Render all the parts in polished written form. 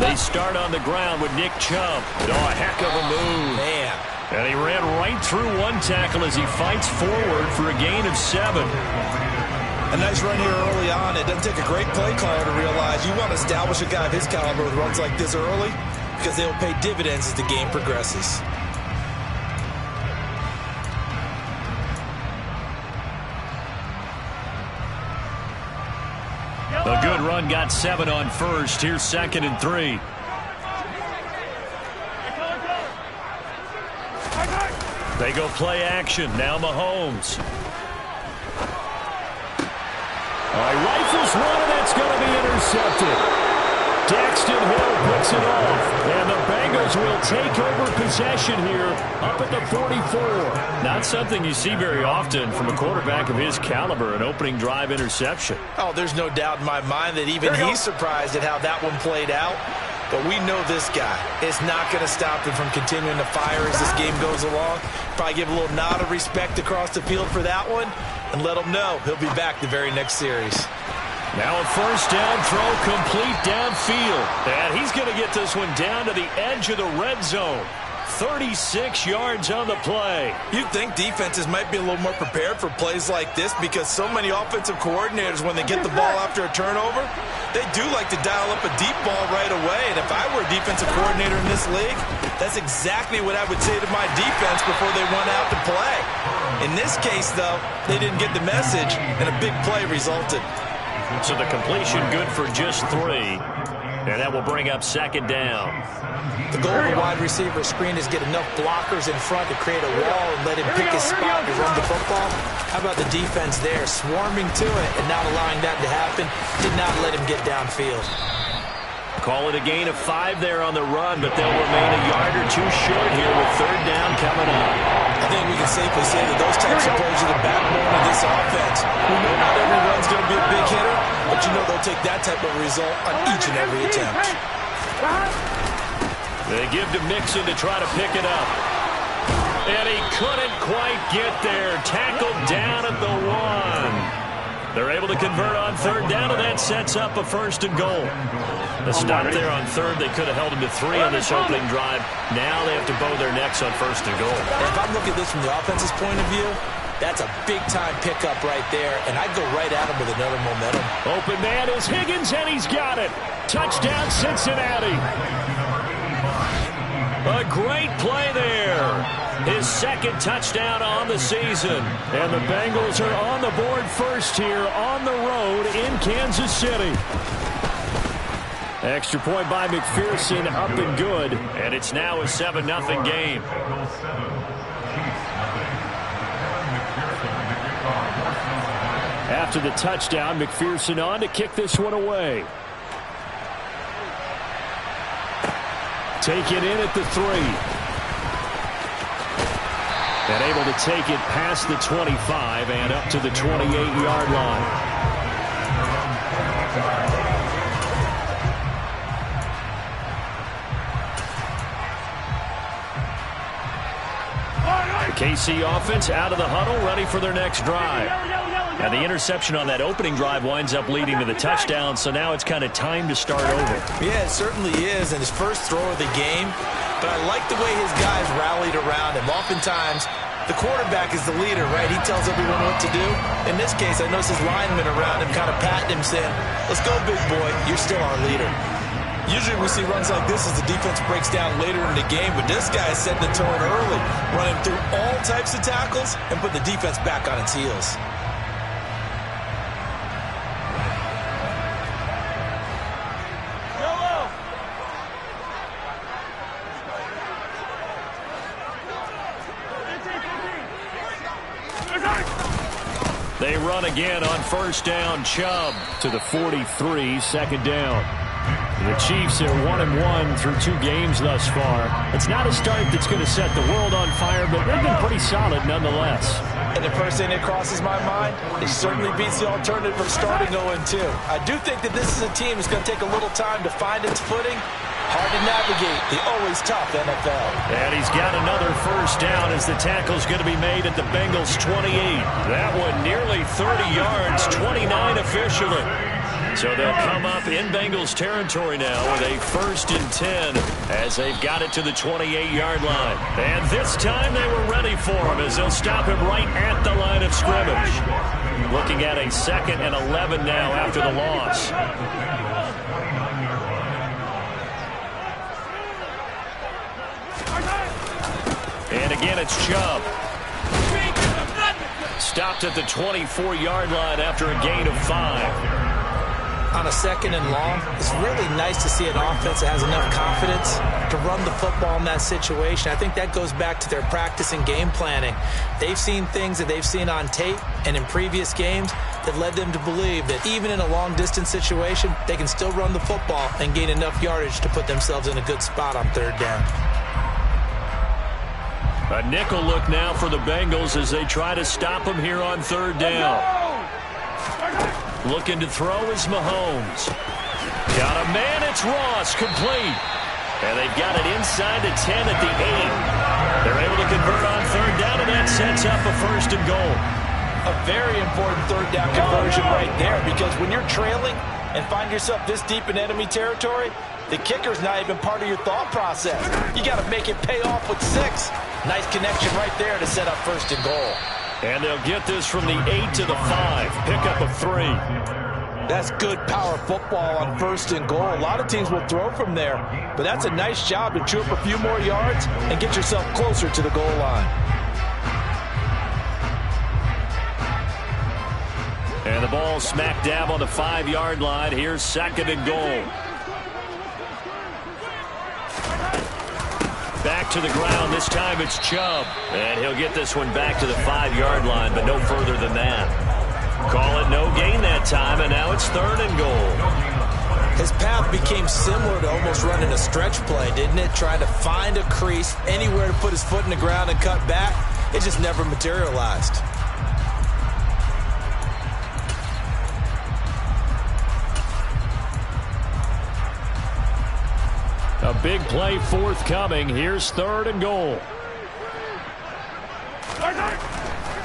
They start on the ground with Nick Chubb. Oh, a heck of a move. Man. And he ran right through one tackle as he fights forward for a gain of 7. A nice run here early on. It doesn't take a great play caller to realize you want to establish a guy of his caliber with runs like this early because they will pay dividends as the game progresses. A good run got 7 on first. Here's 2nd and 3. They go play action. Now Mahomes. He rifles one, and that's going to be intercepted. Daxton Hill picks it off, and the Bengals will take over possession here up at the 44. Not something you see very often from a quarterback of his caliber, an opening drive interception. Oh, there's no doubt in my mind that even he's surprised at how that one played out. But we know this guy is not going to stop him from continuing to fire as this game goes along. Probably give a little nod of respect across the field for that one and let him know he'll be back the very next series. Now a first down throw complete downfield. And he's going to get this one down to the edge of the red zone. 36 yards on the play. You'd think defenses might be a little more prepared for plays like this because so many offensive coordinators, when they get the ball after a turnover, they do like to dial up a deep ball right away. And if I were a defensive coordinator in this league, that's exactly what I would say to my defense before they run out to play. In this case, though, they didn't get the message, and a big play resulted. So the completion good for just 3. And that will bring up 2nd down. The goal of a wide receiver screen is get enough blockers in front to create a wall and let him pick his spot to run the football. How about the defense there, swarming to it and not allowing that to happen? Did not let him get downfield. Call it a gain of 5 there on the run, but they'll remain a yard or 2 short here with 3rd down coming up. I think we can safely say that those types of plays are the backbone of this offense. We know not every run's going to be a big hitter, but you know they'll take that type of result on each and every attempt. They give to Mixon to try to pick it up. And he couldn't quite get there. Tackled down at the 1. They're able to convert on 3rd down, and that sets up a 1st and goal. The stop there on 3rd, they could have held him to 3 on this opening drive. Now they have to bow their necks on 1st and goal. And if I'm looking at this from the offense's point of view, that's a big-time pickup right there, and I'd go right at him with another momentum. Open man is Higgins, and he's got it. Touchdown, Cincinnati. A great play there. His 2nd touchdown on the season. And the Bengals are on the board first here on the road in Kansas City. Extra point by McPherson, up and good. And it's now a 7-0 game. After the touchdown, McPherson on to kick this one away. Take it in at the 3. And able to take it past the 25 and up to the 28-yard line. The KC offense out of the huddle, ready for their next drive. And the interception on that opening drive winds up leading to the touchdown, so now it's kind of time to start over. Yeah, it certainly is, and his first throw of the game. But I like the way his guys rallied around him. Oftentimes, the quarterback is the leader, right? He tells everyone what to do. In this case, I noticed his linemen around him kind of patting him, saying, "Let's go, big boy. You're still our leader." Usually we see runs like this as the defense breaks down later in the game, but this guy is setting the tone early, running through all types of tackles and put the defense back on its heels. They run again on 1st down. Chubb to the 43, 2nd down. The Chiefs are 1-1 through 2 games thus far. It's not a start that's going to set the world on fire, but they've been pretty solid nonetheless. And the first thing that crosses my mind, it certainly beats the alternative of starting 0-2. I do think that this is a team that's going to take a little time to find its footing. Hard to navigate the always tough NFL. And he's got another 1st down as the tackle's going to be made at the Bengals 28. That one nearly 30 yards, 29 officially. So they'll come up in Bengals territory now with a 1st and 10 as they've got it to the 28-yard line. And this time they were ready for him as they'll stop him right at the line of scrimmage. Looking at a 2nd and 11 now after the loss. And again, it's Chubb. Stopped at the 24-yard line after a gain of 5. On a 2nd and long, it's really nice to see an offense that has enough confidence to run the football in that situation. I think that goes back to their practice and game planning. They've seen things that they've seen on tape and in previous games that led them to believe that even in a long-distance situation, they can still run the football and gain enough yardage to put themselves in a good spot on 3rd down. A nickel look now for the Bengals as they try to stop him here on 3rd down. Looking to throw is Mahomes. Got a man, it's Ross, complete. And they've got it inside the 10 at the 8. They're able to convert on 3rd down, and that sets up a 1st and goal. A very important 3rd down conversion right there, because when you're trailing and find yourself this deep in enemy territory, the kicker's not even part of your thought process. You got to make it pay off with 6. Nice connection right there to set up 1st and goal. And they'll get this from the 8 to the 5. Pickup of 3. That's good power football on 1st and goal. A lot of teams will throw from there, but that's a nice job to chew up a few more yards and get yourself closer to the goal line. And the ball smack dab on the 5-yard line. Here's 2nd and goal. Back to the ground. This time it's Chubb. And he'll get this one back to the 5-yard line, but no further than that. Call it no gain that time, and now it's 3rd and goal. His path became similar to almost running a stretch play, didn't it? Trying to find a crease, anywhere to put his foot in the ground and cut back. It just never materialized. A big play forthcoming. Here's 3rd and goal.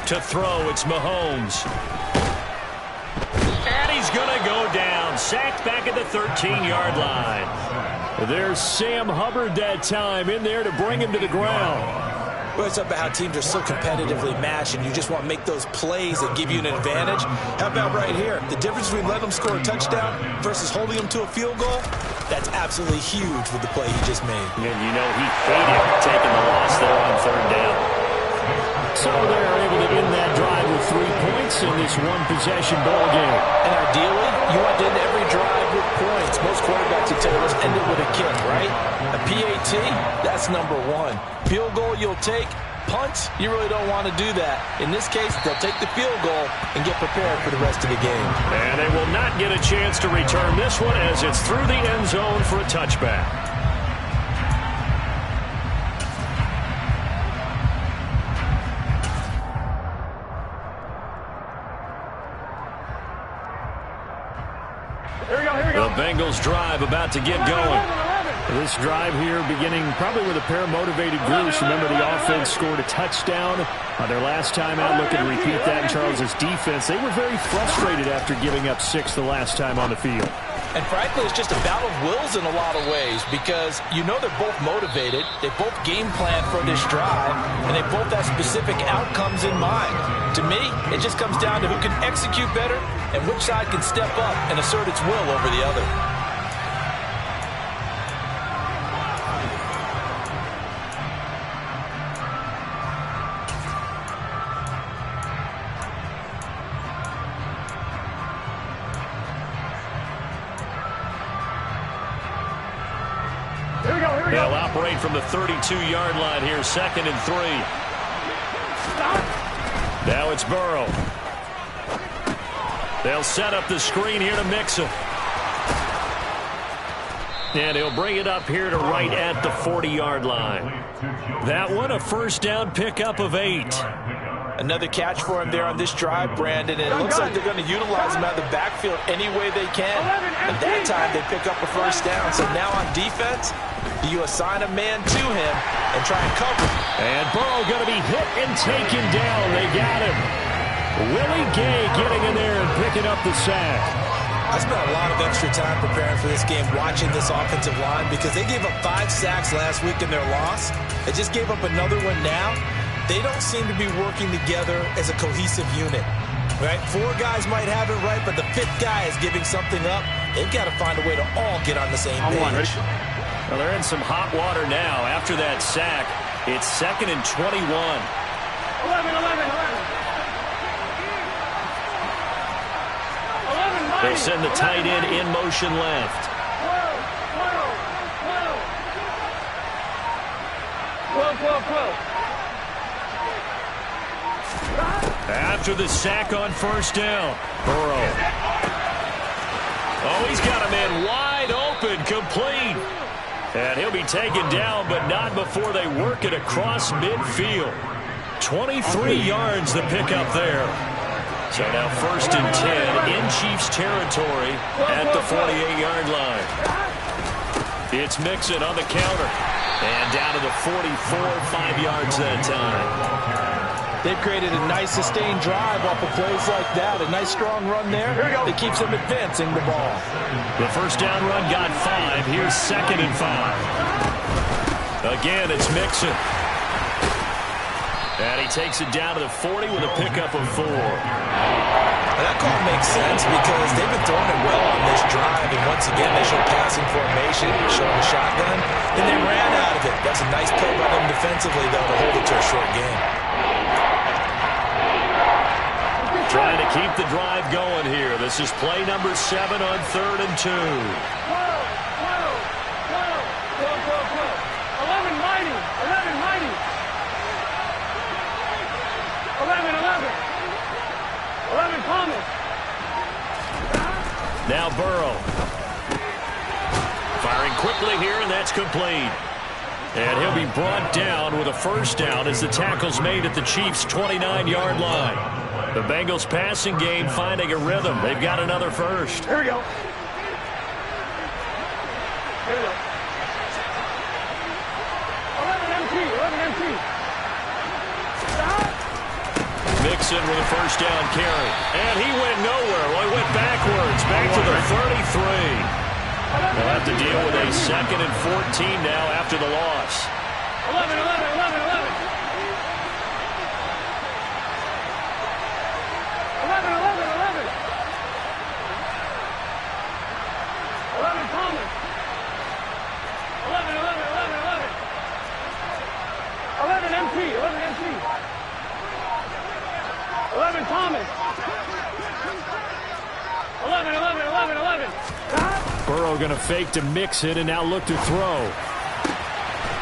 To throw, it's Mahomes. And he's going to go down. Sacked back at the 13-yard line. There's Sam Hubbard that time in there to bring him to the ground. Well, it's about how teams are so competitively matched, and you just want to make those plays that give you an advantage. How about right here? The difference between letting them score a touchdown versus holding them to a field goal, that's absolutely huge with the play he just made. And you know he hated taking the loss there on 3rd down. So they're able to end that drive with 3 points in this one-possession ball game. And ideally, you want to end every drive with points. Most quarterbacks would tell you, let's end it with a kick, right? A PAT, that's number 1. Field goal you'll take. Punt, you really don't want to do that. In this case, they'll take the field goal and get prepared for the rest of the game. And they will not get a chance to return this one as it's through the end zone for a touchback. The Bengals drive about to get going. This drive here beginning probably with a pair of motivated groups. Remember, the offense scored a touchdown on their last time out. Looking to repeat that in Charles's defense. They were very frustrated after giving up 6 the last time on the field. And frankly, it's just a battle of wills in a lot of ways, because you know they're both motivated, they both game plan for this drive, and they both have specific outcomes in mind. To me, it just comes down to who can execute better and which side can step up and assert its will over the other. They'll operate from the 32-yard line here, 2nd and 3. Now it's Burrow. They'll set up the screen here to Mixon. And he'll bring it up here to right at the 40-yard line. That one, a 1st down pickup of 8. Another catch for him there on this drive, Brandon, and it looks like they're going to utilize him out of the backfield any way they can. And that time they pick up a 1st down. So now on defense, you assign a man to him and try and cover him. And Burrow going to be hit and taken down. They got him. Willie Gay getting in there and picking up the sack. I spent a lot of extra time preparing for this game watching this offensive line because they gave up 5 sacks last week in their loss. They just gave up another one now. They don't seem to be working together as a cohesive unit. Right? 4 guys might have it right, but the 5th guy is giving something up. They've got to find a way to all get on the same page. Well, they're in some hot water now. After that sack, it's 2nd and 21. 11. They'll send the tight end in motion left. 12. After the sack on first down, Burrow. Oh, he's got a man wide open, complete. And he'll be taken down, but not before they work it across midfield. 23 yards the pickup there. So now 1st and 10 in Chiefs territory at the 48-yard line. It's Mixon on the counter. And down to the 44, 5 yards that time. They've created a nice sustained drive off of plays like that. A nice strong run there that keeps them advancing the ball. The first down run got 5. Here's 2nd and 5. Again, it's Mixon. And he takes it down to the 40 with a pickup of 4. That call makes sense because they've been throwing it well on this drive. And once again, they show passing formation, showing a shotgun. And they ran out of it. That's a nice play by them defensively, though, to hold it to a short game. Trying to keep the drive going here. This is play number 7 on 3rd and 2. 11 mighty. 11 Thomas. Now Burrow. Firing quickly here, and that's complete. And he'll be brought down with a first down as the tackle's made at the Chiefs' 29-yard line. The Bengals passing game finding a rhythm. They've got another first. Here we go. 11 MT. Mixon with a first down carry. And he went nowhere. Well, he went backwards. Back to the 33. They'll have to deal with a 2nd and 14 now after the loss. 11. 11 Thomas. 11 MT. 11 Thomas. 11. Burrow going to fake to Mixon and now look to throw.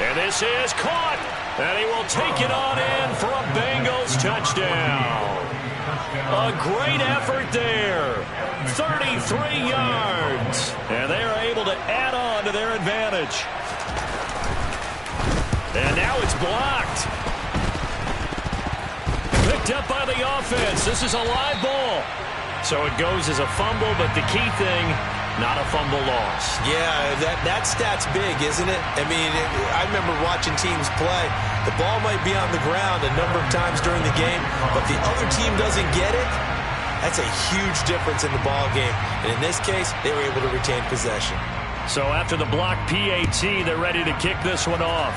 And this is caught. And he will take it on in for a Bengals touchdown. A great effort there. 33 yards. And they are able to add on to their advantage. And now it's blocked. Picked up by the offense. This is a live ball. So it goes as a fumble, but the key thing, not a fumble loss. Yeah, that stat's big, isn't it? I mean, I remember watching teams play. The ball might be on the ground a number of times during the game, but the other team doesn't get it. That's a huge difference in the ball game. And in this case, they were able to retain possession. So after the block PAT, they're ready to kick this one off.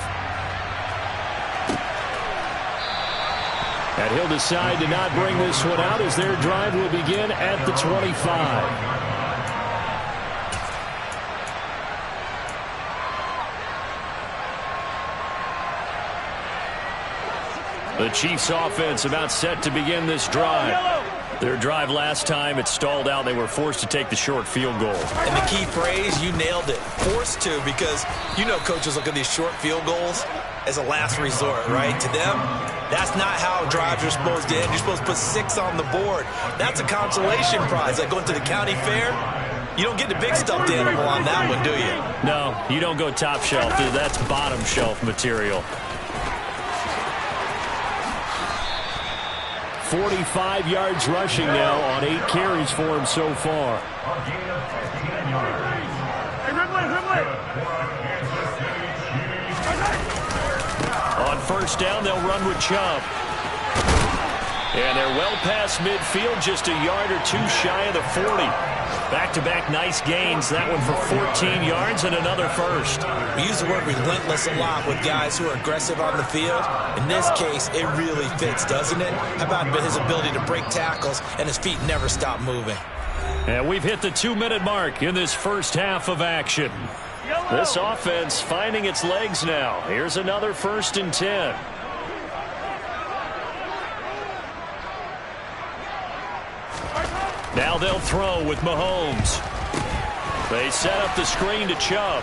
And he'll decide to not bring this one out as their drive will begin at the 25. The Chiefs offense about set to begin this drive. Their drive last time, it stalled out. They were forced to take the short field goal. And the key phrase, you nailed it. Forced to, because you know coaches look at these short field goals as a last resort, right? To them, that's not how drives are supposed to end. You're supposed to put 6 on the board. That's a consolation prize. Like going to the county fair, you don't get the big stuffed animal on that one, do you? No, you don't go top shelf. That's bottom shelf material. 45 yards rushing now on 8 carries for him so far. On first down, they'll run with Chubb. And they're well past midfield, just a yard or two shy of the 40. Back-to-back nice gains. That one for 14 yards and another first. We use the word relentless a lot with guys who are aggressive on the field. In this case, it really fits, doesn't it? How about his ability to break tackles and his feet never stop moving? And we've hit the 2-minute mark in this first half of action. This offense finding its legs now. Here's another 1st and 10. Now they'll throw with Mahomes. They set up the screen to Chubb.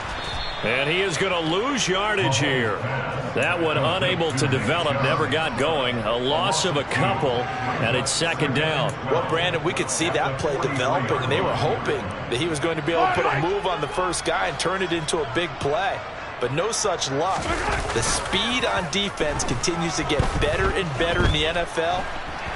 And he is going to lose yardage here. That one unable to develop, never got going. A loss of a couple, and it's 2nd down. Well, Brandon, we could see that play developing, and they were hoping that he was going to be able to put a move on the first guy and turn it into a big play. But no such luck. The speed on defense continues to get better and better in the NFL.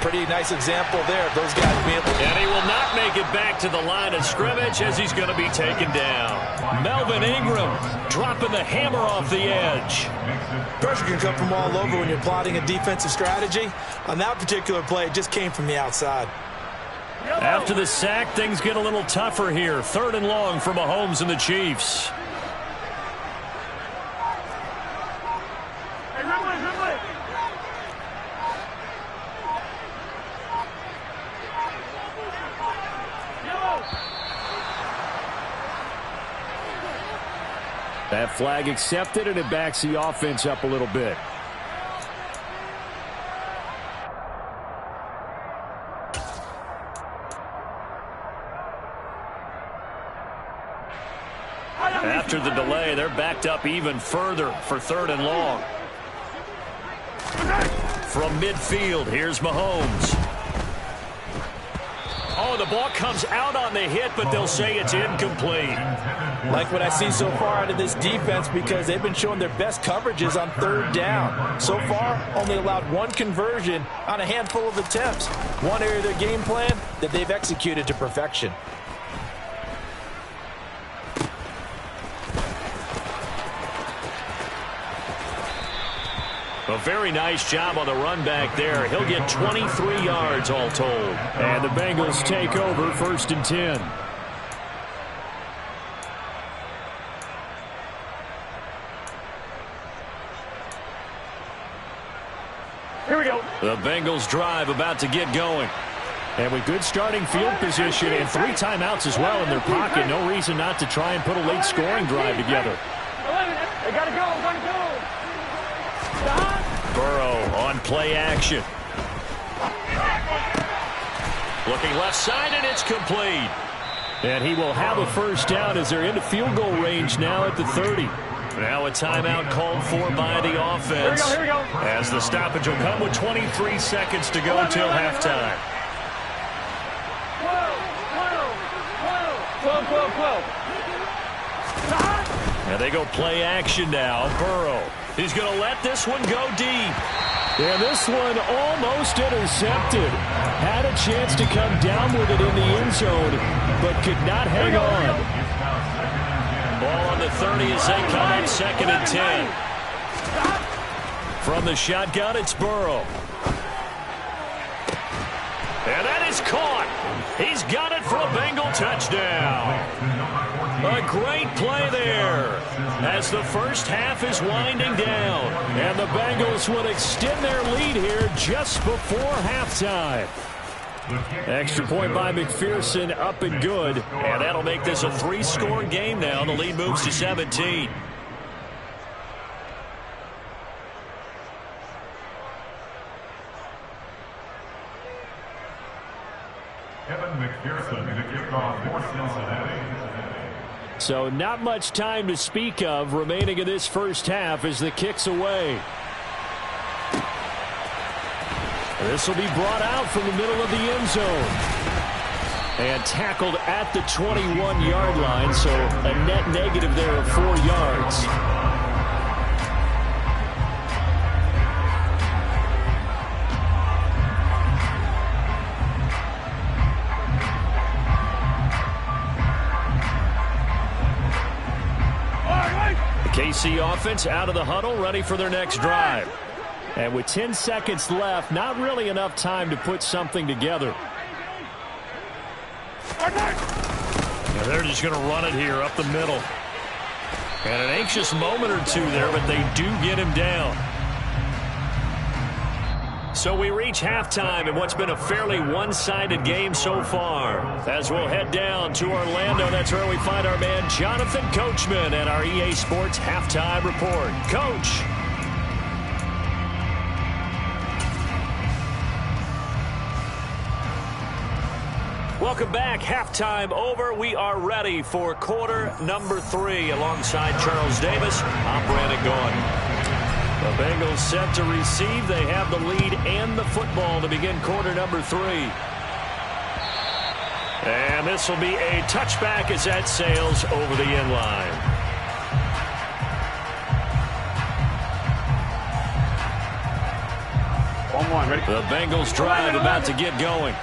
Pretty nice example there of those guys being able to... And he will not make it back to the line of scrimmage as he's going to be taken down. Melvin Ingram dropping the hammer off the edge. Pressure can come from all over when you're plotting a defensive strategy. On that particular play, it just came from the outside. After the sack, things get a little tougher here. 3rd and long for Mahomes and the Chiefs. That flag accepted, and it backs the offense up a little bit. After the delay, they're backed up even further for 3rd and long. From midfield, here's Mahomes. Oh, the ball comes out on the hit, but they'll say it's incomplete. Like what I see so far out of this defense, because they've been showing their best coverages on 3rd down. So far, only allowed 1 conversion on a handful of attempts. One area of their game plan that they've executed to perfection. A very nice job on the run back there. He'll get 23 yards all told. And the Bengals take over 1st and 10. Here we go. The Bengals drive about to get going. And with good starting field position and 3 timeouts as well in their pocket, no reason not to try and put a late scoring drive together. 11. They got to go. Got to go. Burrow on play action. Looking left side, and it's complete. And he will have a 1st down as they're into field goal range now at the 30. Now a timeout called for by the offense. Here we go. As the stoppage will come with 23 seconds to go till halftime. 12. And they go play action now. Burrow. He's going to let this one go deep. And this one almost intercepted. Had a chance to come down with it in the end zone, but could not hang on. Ball on the 30 as they come in 2nd and 10. From the shotgun, it's Burrow. And that is caught. He's got it for a Bengal touchdown. A great play there as the first half is winding down. And the Bengals will extend their lead here just before halftime. Extra point by McPherson, up and good. And that'll make this a 3-score game now. The lead moves to 17. Kevin McPherson to kick off for Cincinnati. So not much time to speak of remaining in this first half as the kick's away. This will be brought out from the middle of the end zone. And tackled at the 21-yard line, so a net negative there of 4 yards. KC offense out of the huddle, ready for their next drive. And with 10 seconds left, not really enough time to put something together. They're just going to run it here up the middle. And an anxious moment or two there, but they do get him down. So we reach halftime in what's been a fairly one-sided game so far. As we'll head down to Orlando, that's where we find our man Jonathan Coachman and our EA Sports Halftime Report. Coach. Welcome back. Halftime over. We are ready for quarter number 3 alongside Charles Davis. I'm Brandon Gaughan. The Bengals set to receive. They have the lead and the football to begin quarter number 3. And this will be a touchback as that sails over the end line. The Bengals drive about to get going.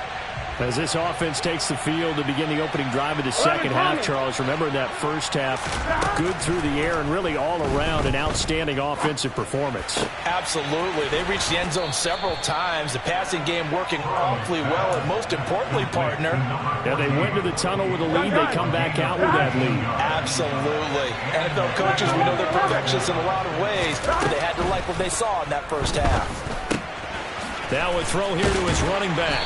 As this offense takes the field to begin the opening drive of the second half, Charles, remember that first half, good through the air and really all around an outstanding offensive performance. Absolutely. They reached the end zone several times. The passing game working awfully well, and most importantly, partner. Yeah, they went to the tunnel with a lead. They come back out with that lead. Absolutely. NFL coaches, we know they're perfectionists in a lot of ways, but they had to like what they saw in that first half. Now a throw here to his running back.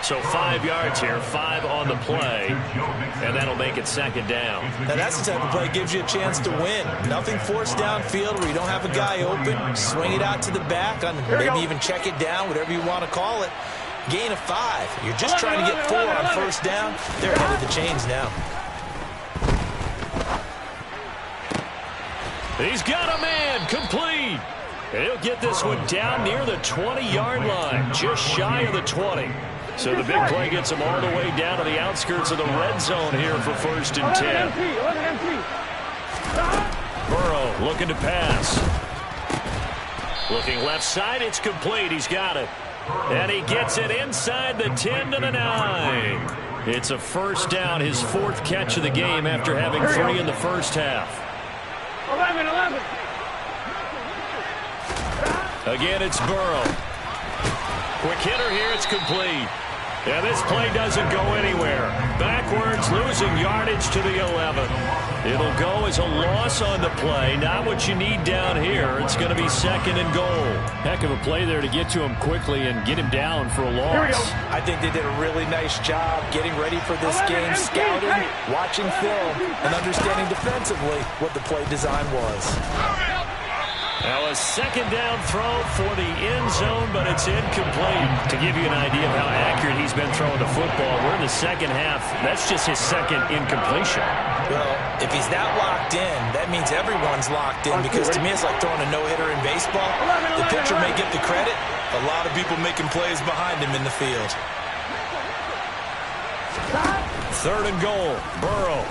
So 5 yards here, 5 on the play, and that'll make it second down. Now that's the type of play that gives you a chance to win. Nothing forced downfield where you don't have a guy open. Swing it out to the back, maybe even check it down, whatever you want to call it. Gain of 5. You're just trying to get 4 on first down. They're ahead of the chains now. He's got a man, complete. He'll get this one down near the 20-yard line, just shy of the 20. So the big play gets him all the way down to the outskirts of the red zone here for 1st and 10. Burrow looking to pass. Looking left side, it's complete. He's got it. And he gets it inside the 10 to the 9. It's a first down, his 4th catch of the game after having 3 in the first half. 11. Again, it's Burrow. Quick hitter here, it's complete. Yeah, this play doesn't go anywhere. Backwards, losing yardage to the 11. It'll go as a loss on the play. Not what you need down here. It's going to be 2nd and goal. Heck of a play there to get to him quickly and get him down for a loss. I think they did a really nice job getting ready for this game, scouting, watching film, and understanding defensively what the play design was. Now a 2nd down throw for the end zone, but it's incomplete. To give you an idea of how accurate he's been throwing the football, we're in the second half. That's just his 2nd incompletion. Well, if he's that locked in, that means everyone's locked in, because to me it's like throwing a no-hitter in baseball. The pitcher may get the credit. A lot of people making plays behind him in the field. 3rd and goal, Burrow.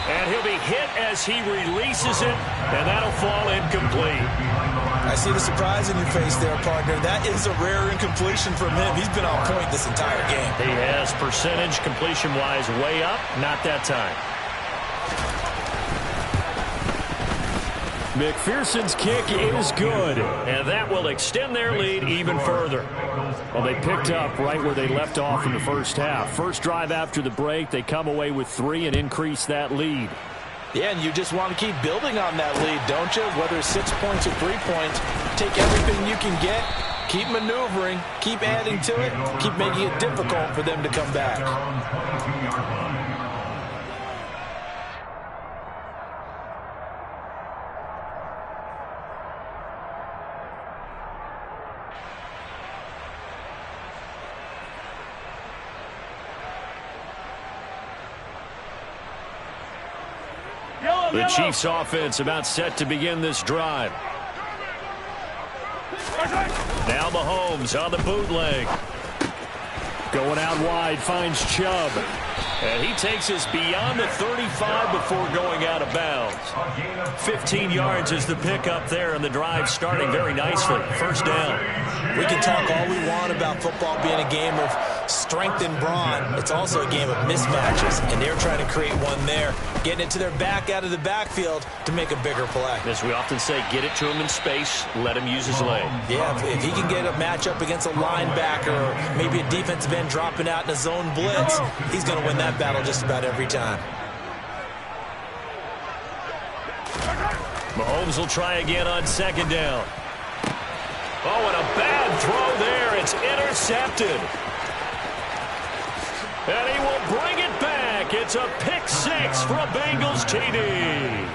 And he'll be hit as he releases it, and that'll fall incomplete. I see the surprise in your face there, partner. That is a rare incompletion from him. He's been on point this entire game. He has percentage completion-wise way up, not that time. McPherson's kick is good, and that will extend their lead even further. Well, they picked up right where they left off in the first half. First drive after the break, they come away with 3 and increase that lead. Yeah, and you just want to keep building on that lead, don't you? Whether it's 6 points or 3 points, take everything you can get, keep maneuvering, keep adding to it, keep making it difficult for them to come back. The Chiefs offense about set to begin this drive. Now Mahomes on the bootleg. Going out wide, finds Chubb. And he takes us beyond the 35 before going out of bounds. 15 yards is the pickup there, and the drive starting very nicely. First down. We can talk all we want about football being a game of strength and brawn. It's also a game of mismatches, and they're trying to create one there, getting it to their back out of the backfield to make a bigger play. As we often say, get it to him in space, let him use his leg. Yeah, if he can get a matchup against a linebacker or maybe a defensive end dropping out in a zone blitz, he's going to win that battle just about every time. Mahomes will try again on second down. Oh, and a bad throw there. It's intercepted. And he will bring it back. It's a pick six for a Bengals TD.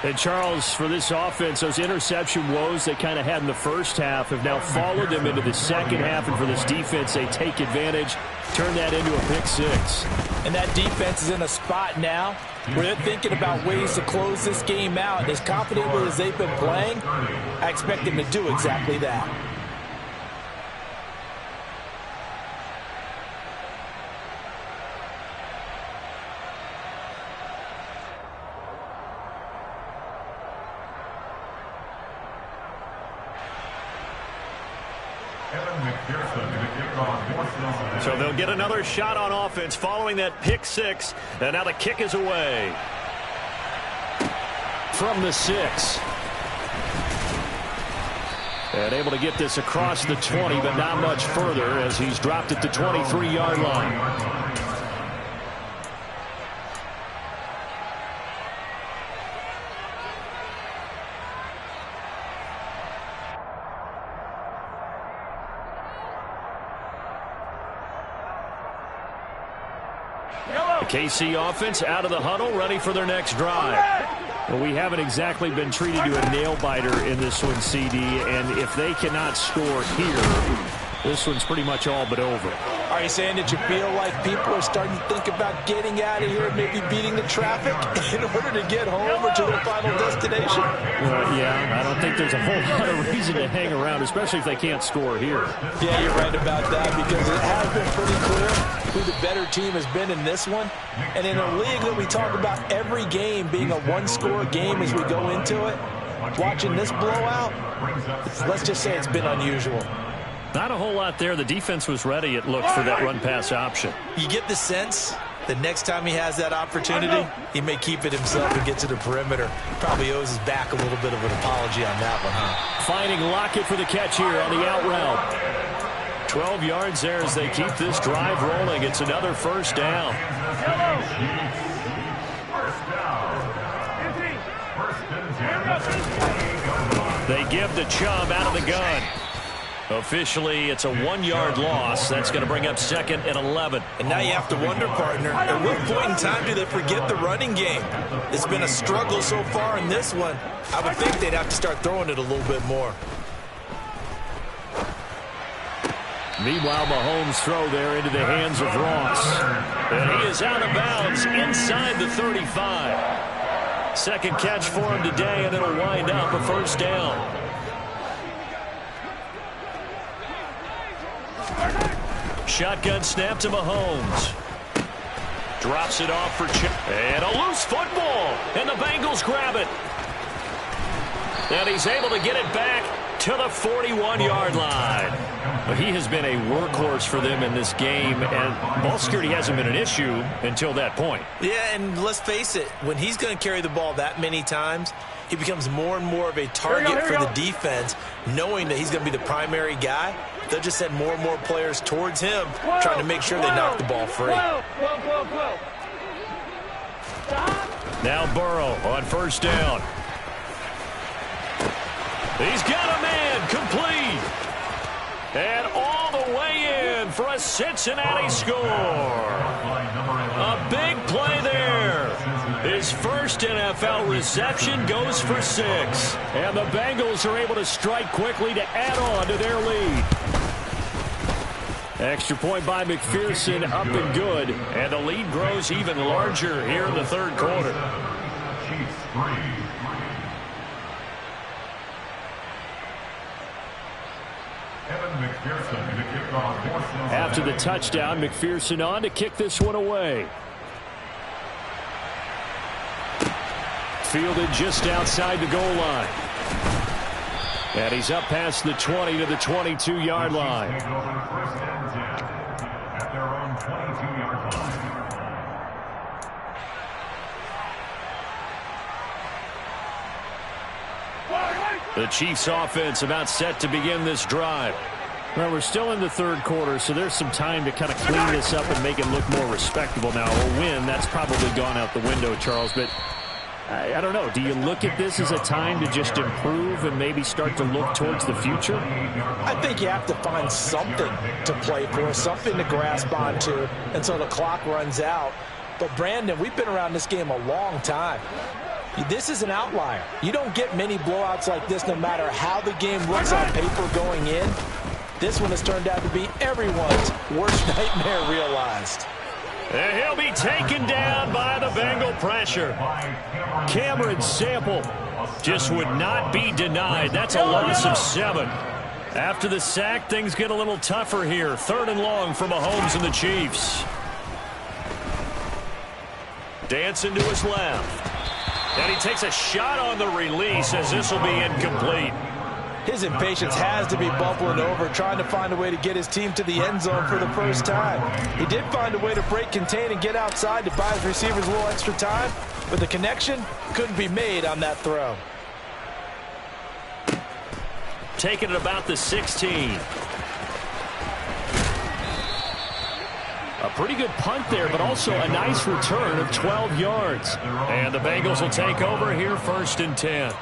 And Charles, for this offense, those interception woes they kind of had in the first half have now followed them into the second half. And for this defense, they take advantage, turn that into a pick six. And that defense is in a spot now where they're thinking about ways to close this game out. And as confidently as they've been playing, I expect them to do exactly that. So they'll get another shot on offense following that pick six. And now the kick is away. From the 6. And able to get this across the 20, but not much further as he's dropped at the 23-yard line. The KC offense out of the huddle, ready for their next drive. Well, we haven't exactly been treated to a nail-biter in this one, CD, and if they cannot score here, this one's pretty much all but over. Are you saying that you feel like people are starting to think about getting out of here, maybe beating the traffic in order to get home or to their final destination? Yeah, I don't think there's a whole lot of reason to hang around, especially if they can't score here. Yeah, you're right about that because it has been pretty clear who the better team has been in this one. And in a league that we talk about every game being a one-score game as we go into it, watching this blowout, let's just say it's been unusual. Not a whole lot there. The defense was ready, it looked, for that run-pass option. You get the sense that next time he has that opportunity, he may keep it himself and get to the perimeter. Probably owes his back a little bit of an apology on that one, huh? Finding Lockett for the catch here on the out route. 12 yards there as they keep this drive rolling. It's another first down. They give the Chubb out of the gun. Officially, it's a 1-yard loss. That's going to bring up 2nd and 11. And now you have to wonder, partner, at what point in time do they forget the running game? It's been a struggle so far in this one. I would think they'd have to start throwing it a little bit more. Meanwhile, Mahomes' throw there into the hands of Ross. And he is out of bounds inside the 35. Second catch for him today, and it'll wind up a first down. Shotgun snap to Mahomes. Drops it off for Chip. And a loose football. And the Bengals grab it. And he's able to get it back to the 41-yard line. But he has been a workhorse for them in this game, and ball security hasn't been an issue until that point. Yeah, and let's face it, when he's going to carry the ball that many times, he becomes more and more of a target for the defense, knowing that he's going to be the primary guy. They'll just send more and more players towards him, trying to make sure they knock the ball free. Now Burrow on first down. He's got a man complete. And all the way in for a Cincinnati score. A big play there. His first NFL reception goes for 6. And the Bengals are able to strike quickly to add on to their lead. Extra point by McPherson, up and good. And the lead grows even larger here in the third quarter. After the touchdown, McPherson on to kick this one away. Fielded just outside the goal line. And he's up past the 20 to the 22-yard line. 22-yard line. The Chiefs offense about set to begin this drive. Well, we're still in the third quarter, so there's some time to kind of clean this up and make it look more respectable. Now, a win, that's probably gone out the window, Charles, but I don't know. Do you look at this as a time to just improve and maybe start to look towards the future? I think you have to find something to play for, something to grasp onto until the clock runs out. But, Brandon, we've been around this game a long time. This is an outlier. You don't get many blowouts like this no matter how the game looks on paper going in. This one has turned out to be everyone's worst nightmare realized. And he'll be taken down by the Bengal pressure. Cameron Sample just would not be denied. That's a loss of 7. After the sack, things get a little tougher here. 3rd and long for Mahomes and the Chiefs. Dancing to his left. And he takes a shot on the release as this will be incomplete. His impatience has to be bubbling over, trying to find a way to get his team to the end zone for the first time. He did find a way to break contain and get outside to buy his receivers a little extra time, but the connection couldn't be made on that throw. Taking it about the 16. A pretty good punt there, but also a nice return of 12 yards. And the Bengals will take over here 1st and 10.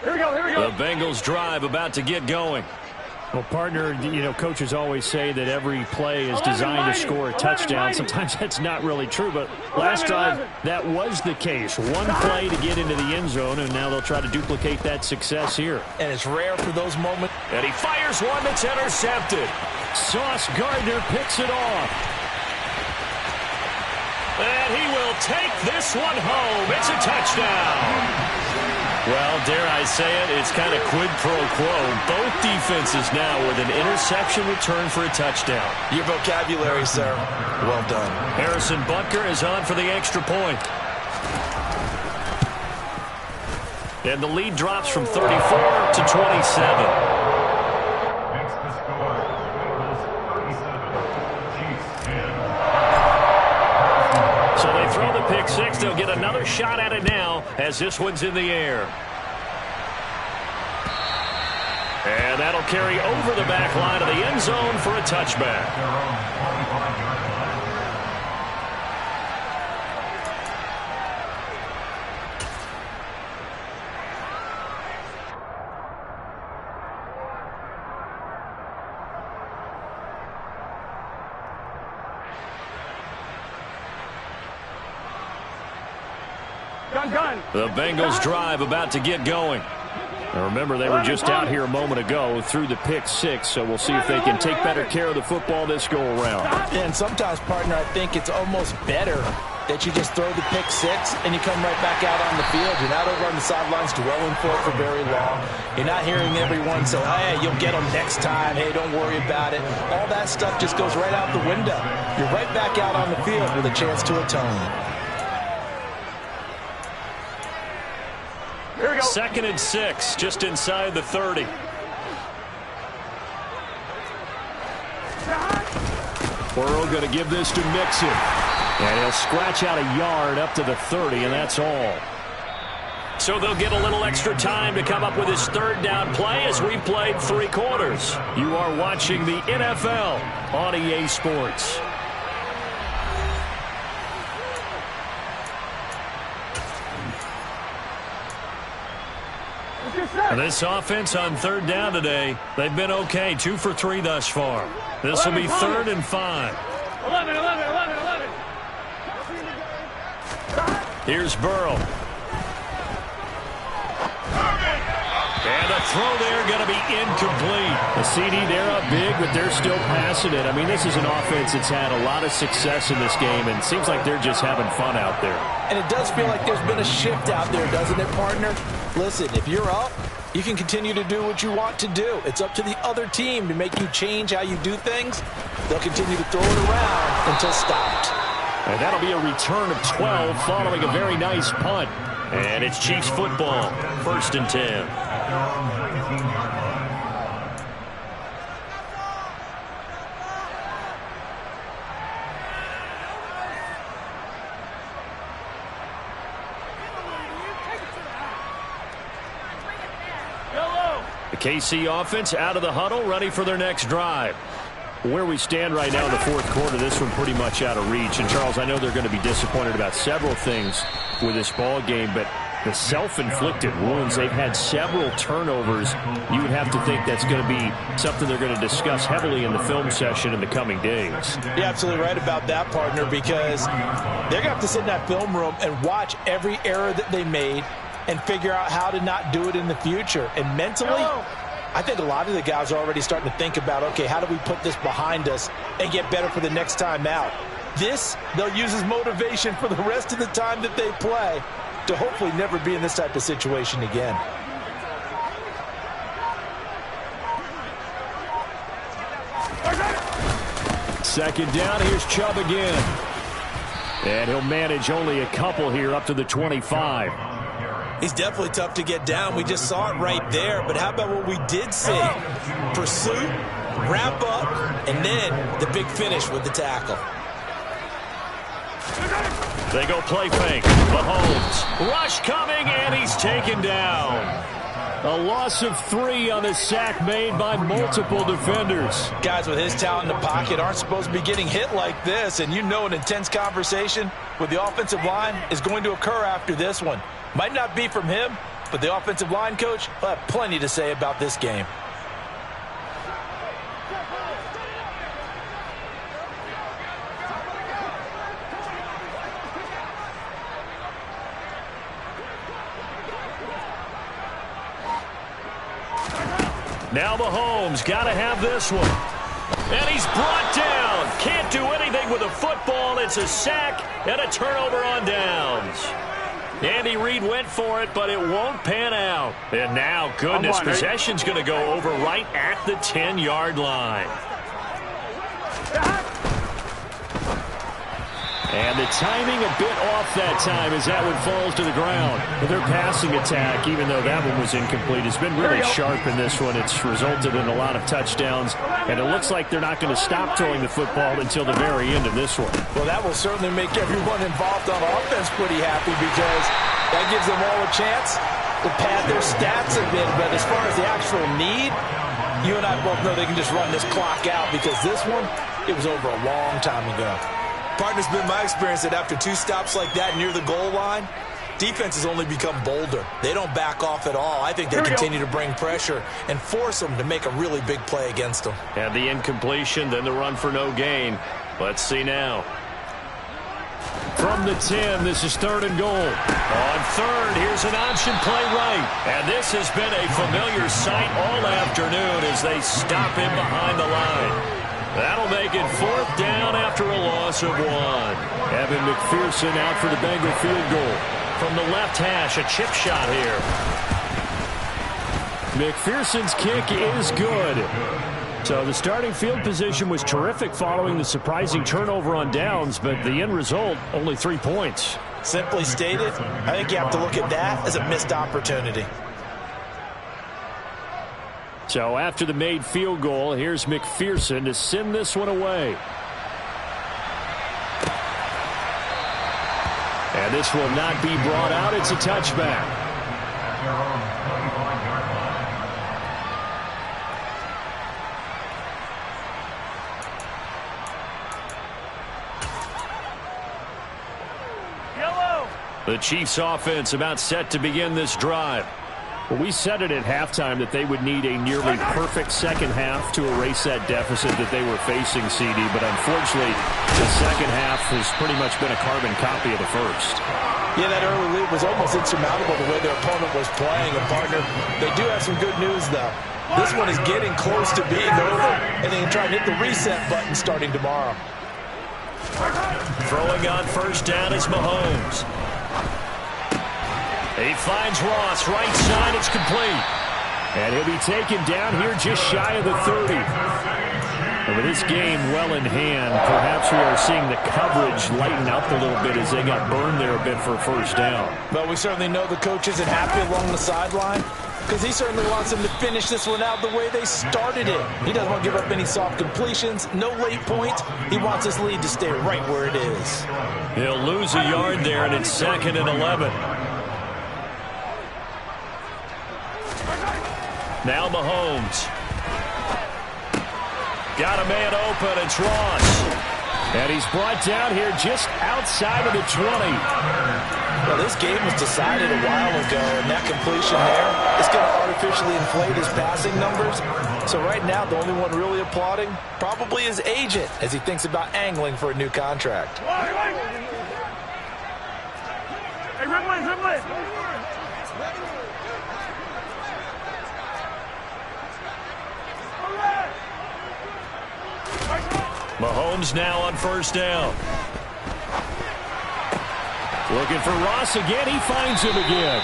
Here we go, here we go. The Bengals drive about to get going. Well, partner, you know, coaches always say that every play is designed to score a touchdown. Sometimes that's not really true, but last drive that was the case. One play to get into the end zone, and now they'll try to duplicate that success here. And it's rare for those moments. And he fires one that's intercepted. Sauce Gardner picks it off. And he will take this one home. It's a touchdown. Well, dare I say it, it's kind of quid pro quo. Both defenses now with an interception return for a touchdown. Your vocabulary, sir. Well done. Harrison Butker is on for the extra point. And the lead drops from 34 to 27. Makes the score. Bengals 37. Chiefs 10. So they throw the pick six. They'll get another shot at it now as this one's in the air. And that'll carry over the back line of the end zone for a touchback. Their own 45-yard line. Gun. The Bengals drive about to get going. Now remember, they were just out here a moment ago through the pick six, so we'll see if they can take better care of the football this go-around. And sometimes, partner, I think it's almost better that you just throw the pick six and you come right back out on the field. You're not over on the sidelines dwelling for very long. You're not hearing everyone say, hey, you'll get them next time. Hey, don't worry about it. All that stuff just goes right out the window. You're right back out on the field with a chance to atone. Here we go. 2nd and 6, just inside the 30. Burrow going to give this to Mixon. And he'll scratch out a yard up to the 30, and that's all. So they'll get a little extra time to come up with his 3rd down play as we played 3 quarters. You are watching the NFL on EA Sports. And this offense on 3rd down today, they've been okay. 2 for 3 thus far. This will be 3rd and 5. 11. Here's Burrow. And the throw there going to be incomplete. The CD, they're up big, but they're still passing it. I mean, this is an offense that's had a lot of success in this game, and it seems like they're just having fun out there. And it does feel like there's been a shift out there, doesn't it, partner? Listen, if you're up, you can continue to do what you want to do. It's up to the other team to make you change how you do things. They'll continue to throw it around until stopped. And that'll be a return of 12 following a very nice punt. And it's Chiefs football, 1st and 10. The KC offense out of the huddle, ready for their next drive. Where we stand right now in the 4th quarter, this one pretty much out of reach. And, Charles, I know they're going to be disappointed about several things with this ball game, but the self-inflicted wounds, they've had several turnovers. You would have to think that's going to be something they're going to discuss heavily in the film session in the coming days. You're absolutely right about that, partner, because they're going to have to sit in that film room and watch every error that they made and figure out how to not do it in the future. And mentally, I think a lot of the guys are already starting to think about, okay, how do we put this behind us and get better for the next time out? This, they'll use as motivation for the rest of the time that they play to hopefully never be in this type of situation again. Second down, here's Chubb again. And he'll manage only a couple here up to the 25. He's definitely tough to get down. We just saw it right there. But how about what we did see? Pursuit, wrap up, and then the big finish with the tackle. They go play fake. Mahomes. Rush coming, and he's taken down. A loss of 3 on the sack made by multiple defenders. Guys with his talent in the pocket aren't supposed to be getting hit like this. And you know an intense conversation with the offensive line is going to occur after this one. Might not be from him, but the offensive line coach will have plenty to say about this game. Now Mahomes got to have this one. And he's brought down. Can't do anything with a football. It's a sack and a turnover on downs. Andy Reid went for it, but it won't pan out. And now, goodness, possession's going to go over right at the 10-yard line. And the timing a bit off that time as that one falls to the ground. But their passing attack, even though that one was incomplete, has been really sharp in this one. It's resulted in a lot of touchdowns, and it looks like they're not going to stop throwing the football until the very end of this one. Well, that will certainly make everyone involved on offense pretty happy because that gives them all a chance to pad their stats a bit. But as far as the actual need, you and I both know they can just run this clock out because this one, it was over a long time ago. Partner's been my experience that after 2 stops like that near the goal line, defense has only become bolder. They don't back off at all. I think they continue to bring pressure and force them to make a really big play against them. And the incompletion, then the run for no gain. Let's see now. From the 10, this is 3rd and goal. On 3rd, here's an option play right. And this has been a familiar sight all afternoon as they stop him behind the line. That'll make it 4th down after a loss of 1. Evan McPherson out for the Bengal field goal. From the left hash, a chip shot here. McPherson's kick is good. So the starting field position was terrific following the surprising turnover on downs, but the end result, only 3 points. Simply stated, I think you have to look at that as a missed opportunity. So after the made field goal, here's McPherson to send this one away. And this will not be brought out. It's a touchback. The Chiefs offense about set to begin this drive. Well, we said it at halftime that they would need a nearly perfect second half to erase that deficit that they were facing, CD. But unfortunately, the second half has pretty much been a carbon copy of the first. Yeah, that early lead was almost insurmountable the way their opponent was playing. And, partner, they do have some good news, though. This one is getting close to being over, and they can try and hit the reset button starting tomorrow. Throwing on 1st down is Mahomes. He finds Ross, right side, it's complete. And he'll be taken down here just shy of the 30. And with this game well in hand, perhaps we are seeing the coverage lighten up a little bit as they got burned there a bit for a first down. But we certainly know the coach isn't happy along the sideline because he certainly wants them to finish this one out the way they started it. He doesn't want to give up any soft completions, no late points. He wants his lead to stay right where it is. He'll lose a yard there, and it's 2nd and 11. Now Mahomes. Got a man open. It's Ross. And he's brought down here just outside of the 20. Well, this game was decided a while ago, and that completion there is going to artificially inflate his passing numbers. So right now, the only one really applauding probably his agent as he thinks about angling for a new contract. Hey, Ridley. Mahomes now on first down. Looking for Ross again. He finds him again.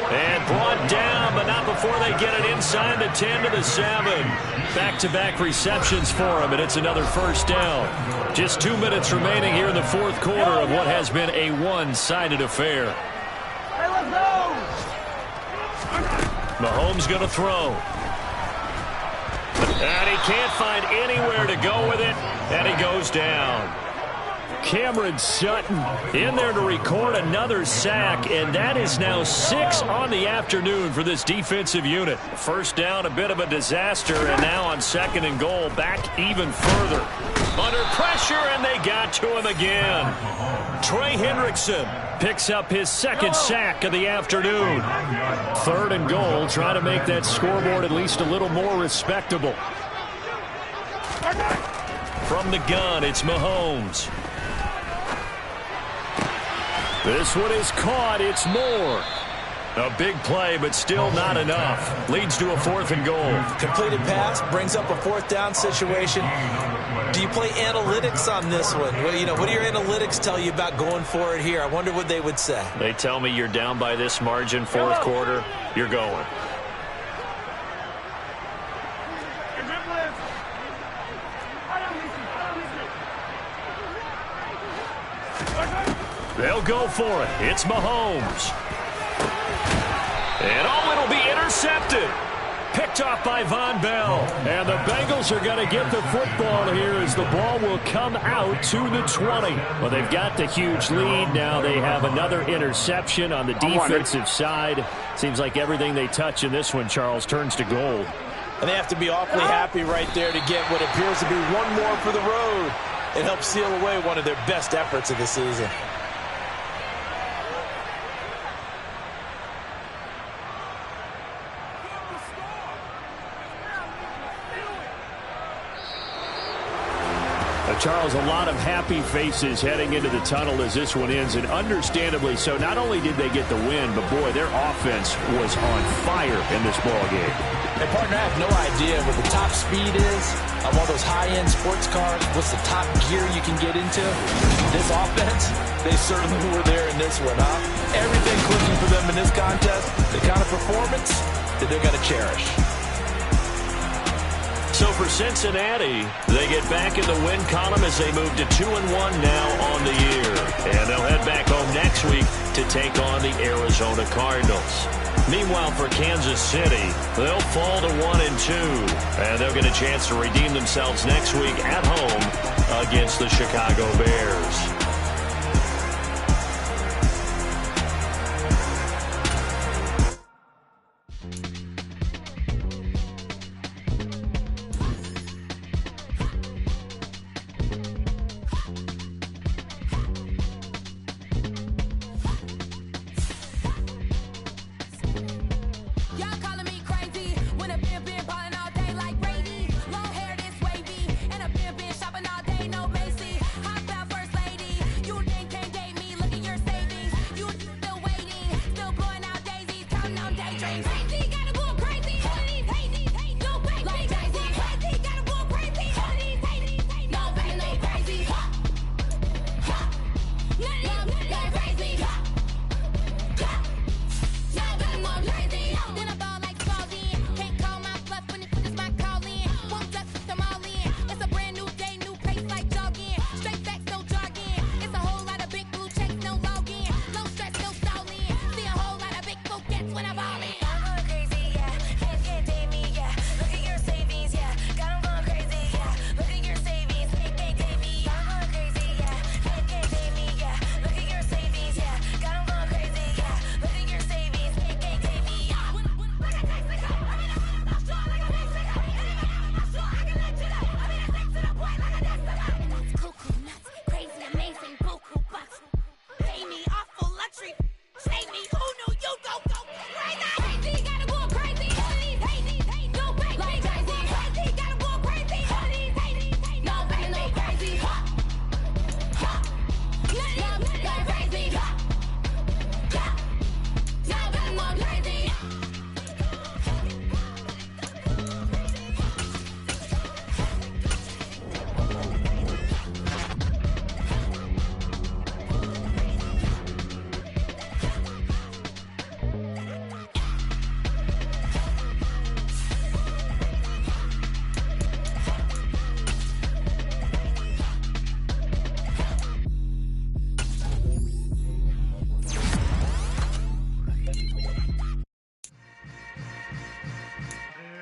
And brought down, but not before they get it inside the 10 to the 7. Back-to-back receptions for him, and it's another first down. Just 2 minutes remaining here in the fourth quarter of what has been a one-sided affair. Hey, let's go! Mahomes going to throw. And he can't find anywhere to go with it, and he goes down. Cameron Sutton in there to record another sack, and that is now 6 on the afternoon for this defensive unit. First down, a bit of a disaster, and now on 2nd and goal, back even further. Under pressure, and they got to him again. Trey Hendrickson picks up his 2nd sack of the afternoon. 3rd and goal, trying to make that scoreboard at least a little more respectable. From the gun, it's Mahomes. This one is caught. It's Moore. A big play, but still not enough. Leads to a 4th and goal. Completed pass brings up a 4th down situation. Do you play analytics on this one? Well, what do your analytics tell you about going for it here? I wonder what they would say. They tell me you're down by this margin, fourth quarter, you're going. They'll go for it. It's Mahomes. And it'll be intercepted. Picked off by Von Bell. And the Bengals are going to get the football here as the ball will come out to the 20. Well, they've got the huge lead. Now they have another interception on the defensive side. Seems like everything they touch in this one, Charles, turns to gold. And they have to be awfully happy right there to get what appears to be one more for the road. It helps seal away one of their best efforts of the season. Charles, a lot of happy faces heading into the tunnel as this one ends, and understandably so. Not only did they get the win, but boy, their offense was on fire in this ball game. And partner, I have no idea what the top speed is on one of those high-end sports cars. What's the top gear you can get into? This offense, they certainly were there in this one, huh? Everything clicking for them in this contest, the kind of performance that they're going to cherish. So for Cincinnati, they get back in the win column as they move to 2-1 now on the year. And they'll head back home next week to take on the Arizona Cardinals. Meanwhile, for Kansas City, they'll fall to 1-2. And they'll get a chance to redeem themselves next week at home against the Chicago Bears. Shopping all day, no Macy. Hot first lady.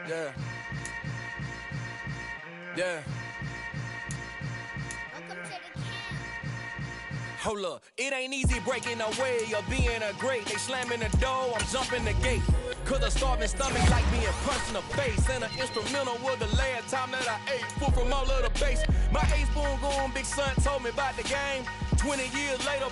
Yeah. Yeah. Hold up, it ain't easy breaking away or being a great. They slamming the door, I'm jumping the gate. Cause a starving stomach like being punched in the face. And an instrumental was the last time that I ate food from all of the base. My ace boom goon, big son told me about the game. 20 years later,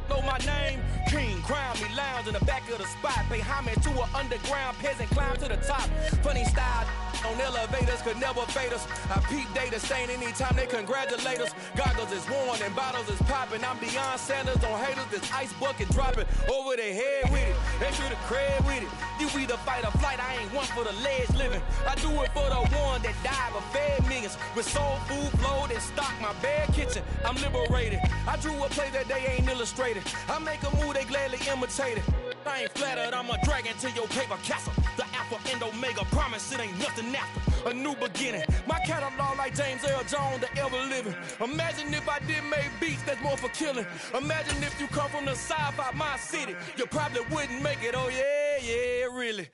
know my name. King, crown me, lounge in the back of the spot. Pay homage to an underground peasant, climb to the top. Funny style on elevators could never fade us. I peep data stain anytime they congratulate us. Goggles is worn and bottles is popping. I'm beyond Sanders on haters. This ice bucket dropping over their head with it. They should have cred with it. You either fight or flight. I ain't one for the ledge living. I do it for the one that died but fed millions. With soul food flowed and stocked my bare kitchen. I'm liberated. I drew a play that they ain't illustrated. I make a move they gladly imitated. I ain't flattered, I'm a dragon to your paper castle. The Alpha and Omega, promise it ain't nothing after. A new beginning. My catalog like James Earl Jones, the ever living. Imagine if I did make beats that's more for killing. Imagine if you come from the sci-fi, my city. You probably wouldn't make it, oh yeah, really.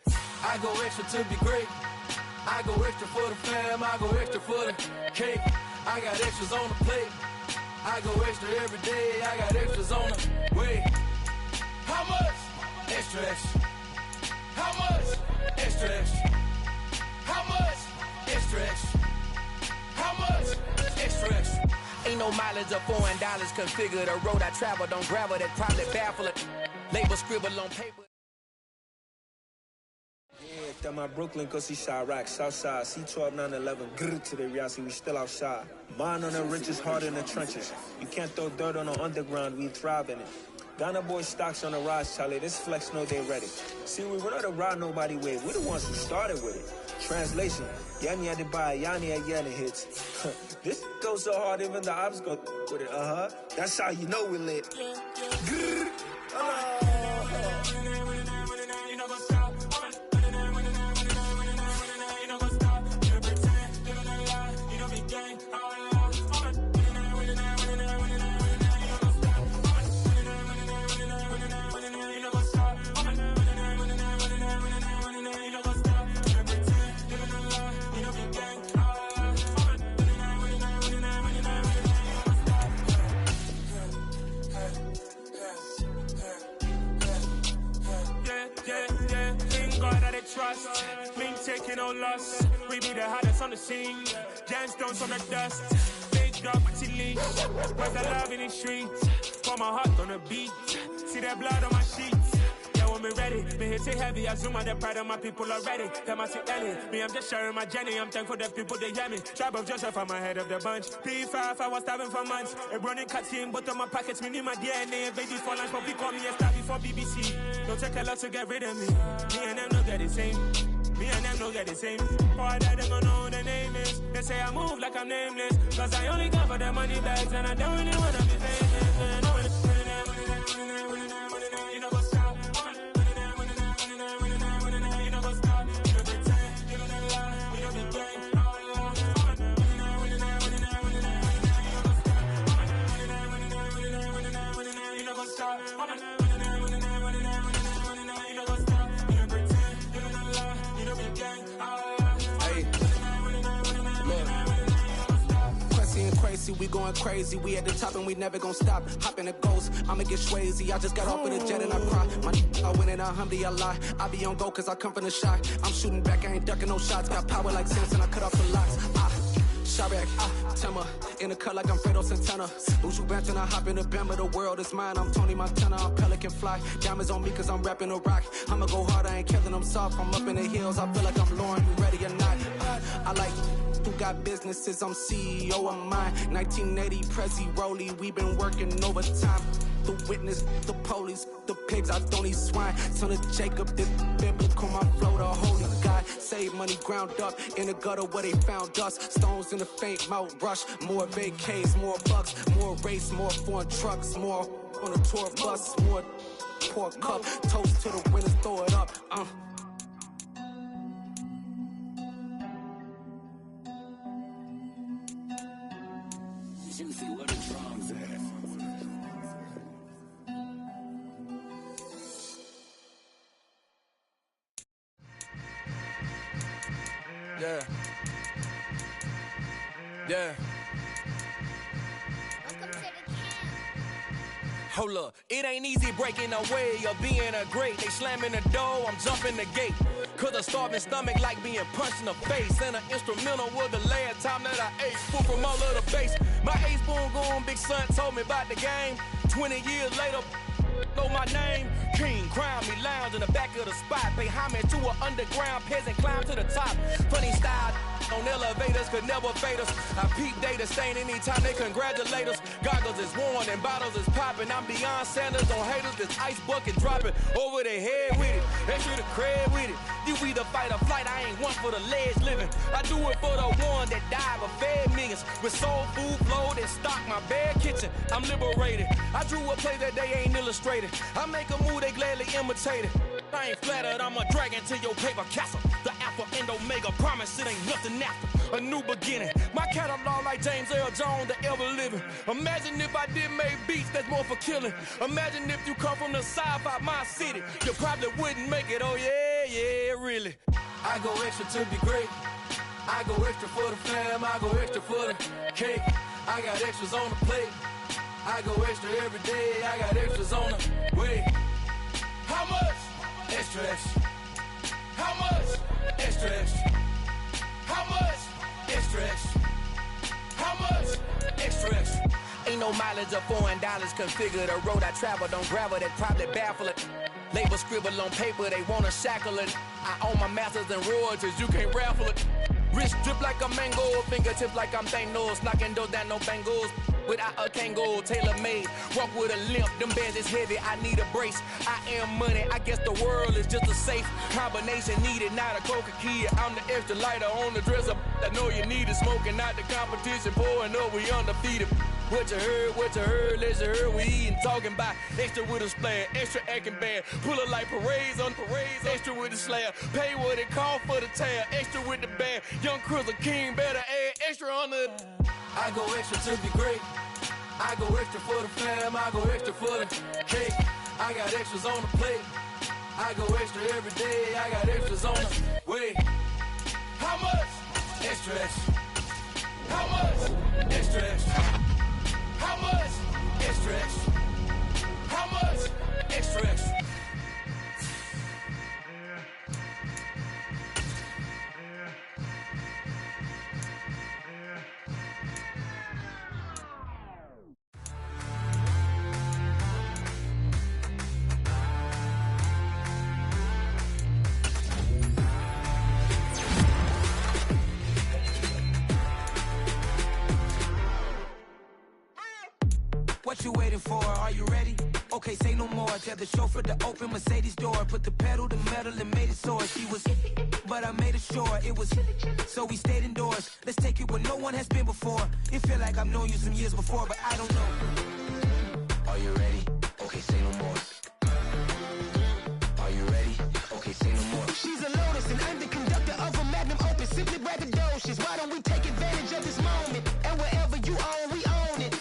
I go extra to be great. I go extra for the fam, I go extra for the cake. I got extras on the plate. I go extra every day, I got extras on the way. How much? Extra, extra. How much? Extra, extra. How much? Extra, extra. How much? Extra, extra. Ain't no mileage of $4 configure the road I travel. Don't gravel that probably baffle it. Label scribble on paper. Yeah, that my Brooklyn, cause he Chirac, Southside, C12, 911, grr to the Riasi, we still outside. Mine on the richest, heart in the trenches. You can't throw dirt on the underground, we thrive in it. Ghana boy stocks on the rise, Charlie. This flex know they ready. See, we not to ride nobody with. We the ones who started with it. Translation: Yanni had to buy Yanni at Yanni hits. This goes so hard, even the ops go with it. That's how you know we lit. Grrr. Trust, been taking no loss. We be the hottest on the scene. Gemstones from the dust. Big dog, pretty leash. Where's the love in the streets? Pour my heart on the beat. See that blood on my sheets. Yeah, when me ready, me hit it heavy. I zoom out the pride of my people already. Them I see Ellie. Me, I'm just sharing my journey. I'm thankful that people they hear me. Tribe of Joseph, I'm ahead of the bunch. P5, I was starving for months. A running cut in, but on my pockets, me need my DNA. And babies for lunch, but we call me a star before BBC. Don't take a lot to get rid of me. Me and them no get the same. Me and them no get the same. Boy, that them gonna know who the name is. They say I move like I'm nameless. Cause I only come for the money bags and I don't really wanna be famous. You know what's up? You know what's up? You know pretend. You know the lie. You know the game. You know what's up? Crazy, we going crazy, we at the top and we never gonna stop. Hop in the ghost, I'ma get swayzy. I just got off with a jet and I cry. I win in a Humvee, I lie. I be on go cause I come from the shot. I'm shooting back, I ain't ducking no shots. Got power like Samson, I cut off the locks. Chirac, Tema, in the cut like I'm Fredo Santana. Buju Banton, I hop in the Bama, the world is mine. I'm Tony Montana, I'm Pelican Fly. Diamonds on me cause I'm rapping a rock. I'ma go hard, I ain't killing them soft. I'm up in the hills, I feel like I'm Lauren, you ready or not? I like who got businesses, I'm CEO of mine. 1980 Prezi Rolly, we been working overtime. The witness, the police, the pigs, I don't eat swine. Son of Jacob, this biblical, my flow, the holy God. Save money ground up in the gutter where they found us. Stones in the faint mouth rush. More vacays, more bucks, more race, more foreign trucks, more on a tour bus, more pour cup. Toast to the winners, throw it up. Juicy, where the drums at? Yeah. Yeah. Hold up, it ain't easy breaking away or being a great. They slamming the door, I'm jumping the gate. Cause a starving stomach like being punched in the face. And an instrumental was the last time that I ate food from all of the bass. My ace spoon going, big son told me about the game. 20 years later, know my name. King, crown me, lounge in the back of the spot. Pay homage to an underground peasant, climb to the top. Funny style on elevators could never fade us. I peep data stain anytime they congratulate us. Goggles is worn and bottles is popping. I'm beyond Sanders on haters, this ice bucket dropping over their head with it. Extra the cred with it. You either fight or flight, I ain't one for the ledge living. I do it for the one that died but fed millions. With soul food flowed and stocked my bare kitchen. I'm liberated. I drew a play that they ain't illustrated. I make a move, they gladly imitate it. I ain't flattered, I'm a dragon to your paper castle. The Alpha and Omega, promise it ain't nothing after. A new beginning. My catalog like James Earl Jones, the ever living. Imagine if I did make beats that's more for killing. Imagine if you come from the sci-fi, my city. You probably wouldn't make it, oh yeah, really. I go extra to be great. I go extra for the fam, I go extra for the cake. I got extras on the plate. I go extra every day, I got extras on the way. How much? Extra, extra. How much? Extra, extra. How much? Extra, extra. How much? Extra, extra. Ain't no mileage or $4 configure the road I travel. Don't gravel that probably baffle it. Label scribble on paper, they wanna shackle it. I own my masters and royalties, you can't raffle it. Wrist drip like a mango, fingertips like I'm Thanos. Knocking those down, no bangles. Without a Kango, tailor-made. Walk with a limp, them bands is heavy, I need a brace. I am money, I guess the world is just a safe combination needed, not a coca key. I'm the extra lighter on the dresser. I know you need it, smoking out the competition, pouring up, we undefeated. What you heard, let's heard, we eating, talking about extra with a splash, extra acting bad, pull it like parades on parades, extra with the slab, pay what it cost for the tab, extra with the band, young Chris a king, better add extra on the. I go extra to be great, I go extra for the fam, I go extra for the cake, I got extras on the plate, I go extra every day, I got extras on the way. How much? Extra, extra. How much? Extra, extra. How much? Extra, extra. How much? Extra, extra. What you waiting for? Are you ready? Okay, say no more. Tell the chauffeur to open Mercedes door. Put the pedal to metal and made it soar. She was, but I made it sure it was. So we stayed indoors. Let's take it where no one has been before. It feel like I've known you some years before, but I don't know. Are you ready? Okay, say no more. Are you ready? Okay, say no more. She's a Lotus and I'm the conductor of a Magnum Opus. Simply braggadocious. Why don't we take advantage of this moment? And wherever you own, we own it.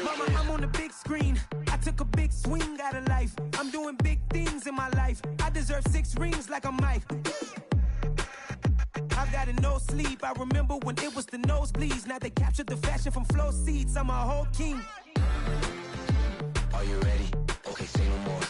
Mama, I'm on the big screen. I took a big swing out of life. I'm doing big things in my life. I deserve 6 rings like I'm Mike. I've got no sleep. I remember when it was the nosebleeds. Now they captured the fashion from flow seats. I'm a whole king. Are you ready? Okay, say no more.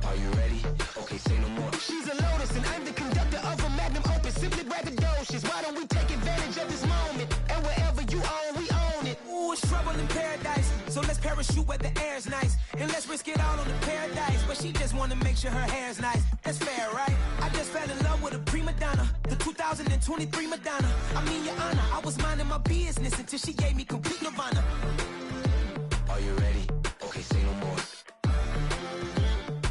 Are you ready? Okay, say no more. She's a Lotus and I'm the conductor of a Magnum Opus. Simply braggadocious. Why don't we take advantage of this moment? And wherever you own, we own it. Ooh, it's trouble in paradise. So let's parachute where the air's nice. And let's risk it all on the paradise. But she just wanna make sure her hair's nice. That's fair, right? I just fell in love with a prima donna. The 2023 Madonna. I mean, your honor, I was minding my business until she gave me complete nirvana. Are you ready? Okay, say no more.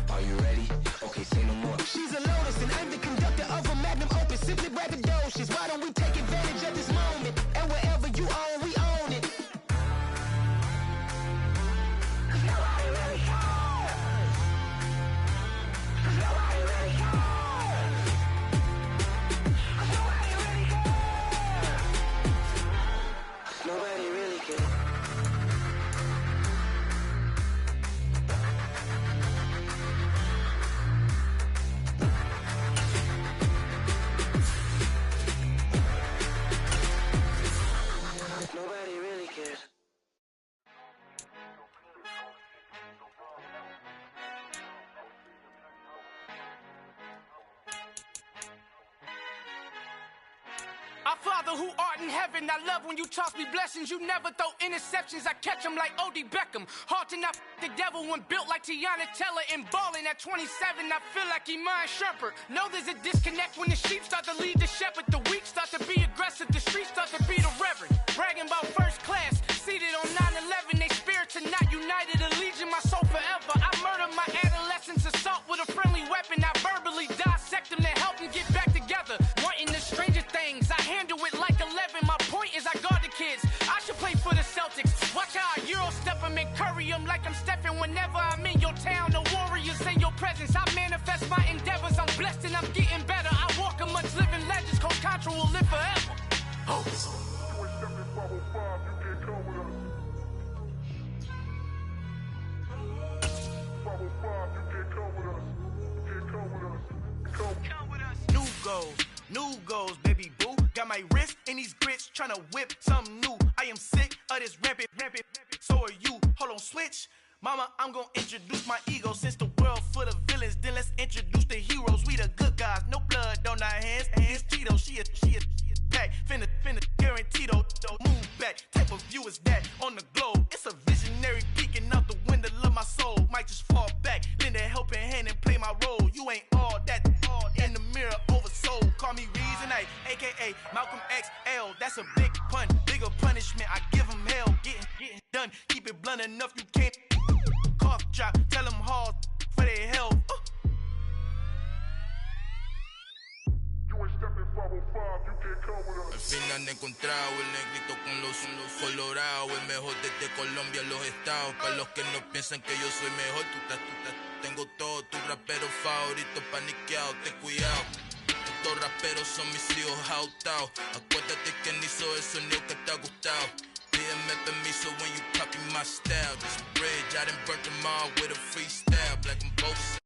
Are you ready? Okay, say no more. She's a Lotus and I'm the conductor of a Magnum Opus. Simply braggadocious. Why don't we take advantage of this moment? And wherever you own, we own it. Nobody really cares. Nobody really cares. Nobody Father who art in heaven, I love when you toss me blessings. You never throw interceptions, I catch them like O.D. Beckham. Hard to not the devil when built like Tiana Teller and balling at 27. I feel like Iman Shumpert. Know there's a disconnect when the sheep start to lead the shepherd. The weak start to be aggressive, the streets start to be the reverend. Bragging about first class, seated on 9/11. They spirits are not united, a legion, my soul forever. I murdered my adolescence, assault with a friendly weapon. I verbally dissect them to help them get back together. Wanting the stranger things, I handle it like 11. My point is I guard the kids. I should play for the Celtics. Watch how I Euro step them and curry them like I'm stepping. Whenever I'm in your town, the warriors in your presence. I manifest my endeavors. I'm blessed and I'm getting better. I walk amongst living legends. Coach Contra will live forever. Oh. New goals, baby boo. Got my wrist in these grits, tryna whip something new. I am sick of this rampant. So are you. Hold on, switch. Mama, I'm gonna introduce my ego. Since the world full of villains, then let's introduce the heroes. We the good guys, no blood on our hands. It's Tito, she a pack. Finna, guaranteed though. Move back, type of view is that on the globe. It's a visionary peeking out the window of my soul. Might just fall back, lend a helping hand and play my role. You ain't all that in the mirror oversold. Call me Reason A, aka Malcolm XL. That's a big pun, bigger punishment. I give him hell, getting done. Keep it blunt enough, you can't. Cough drop, tell them hard for their health. Al fin han encontrado el negrito con los colorados, el mejor desde Colombia, los estados. Para los que no piensan que yo soy mejor, tengo todo, tu rapero favorito paniqueado, ten cuidado. Estos raperos son mis hijos jautados. Acuérdate que ni hizo el sonido que te ha gustado. Pídeme permiso when you copy my style. This bridge, I done burnt them all with a freestyle. Black and both.